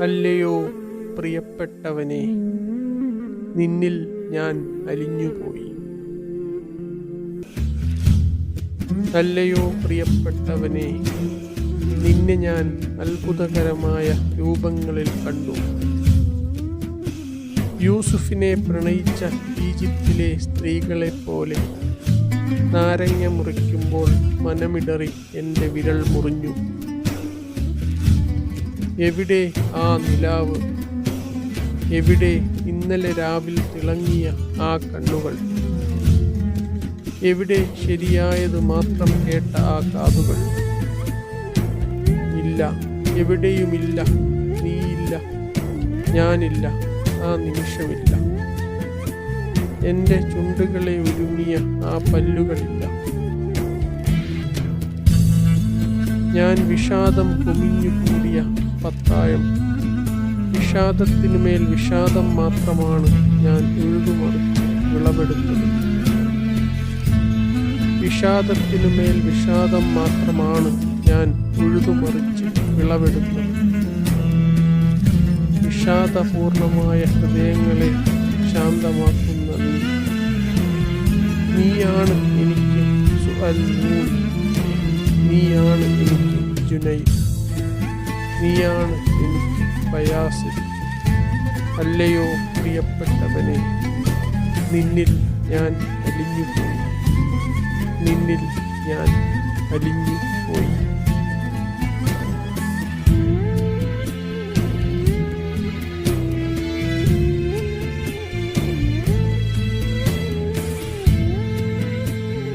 അല്ലയോ പ്രിയപ്പെട്ടവനെ, നിന്നിൽ ഞാൻ അലിഞ്ഞുപോയി. അല്ലയോ പ്രിയപ്പെട്ടവനെ, നിന്നെ ഞാൻ അത്ഭുതകരമായ രൂപങ്ങളിൽ കണ്ടു. യൂസുഫിനെ പ്രണയിച്ച ഈജിപ്തിലെ സ്ത്രീകളെപ്പോലെ നാരങ്ങ മുറിക്കുമ്പോൾ മനമിടറി എൻ്റെ വിരൽ മുറിഞ്ഞു. എവിടെ ആ നിലാവ്? എവിടെ ഇന്നലെ രാവിൽ തിളങ്ങിയ ആ കണ്ണുകൾ? എവിടെ ശരിയായത് മാത്രം കേട്ട ആ കാതുകൾ? ഇല്ല, എവിടെയുമില്ല. നീയില്ല, ഞാനില്ല, ആ നിമിഷമില്ല. എൻ്റെ ചുണ്ടുകളെ ഒരുങ്ങിയ ആ പല്ലുകളില്ല. ഞാൻ വിഷാദം കുമിഞ്ഞുകൂടിയ പത്തായം. വിഷാദത്തിനുമേൽ വിഷാദം മാത്രമാണ് ഞാൻ ഉഴുതുമറിച്ച് വിളവെടുത്തത്. വിഷാദത്തിനുമേൽ വിഷാദം മാത്രമാണ് ഞാൻ ഉഴുതുമറിച്ച് വിളവെടുത്തത്. വിഷാദപൂർണമായ ഹൃദയങ്ങളെ ശാന്തമാക്കുന്ന നീയാണ് എനിക്ക് സുഅൽമൂൻ, നീയാണ് എനിക്ക് ജുനൈദ്, നീയാണ് എനിക്ക് ഫയാസിൽ. അല്ലയോ പ്രിയപ്പെട്ടവനെ, നിന്നിൽ ഞാൻ അലിഞ്ഞുപോയി, നിന്നിൽ ഞാൻ അലിഞ്ഞുപോയി.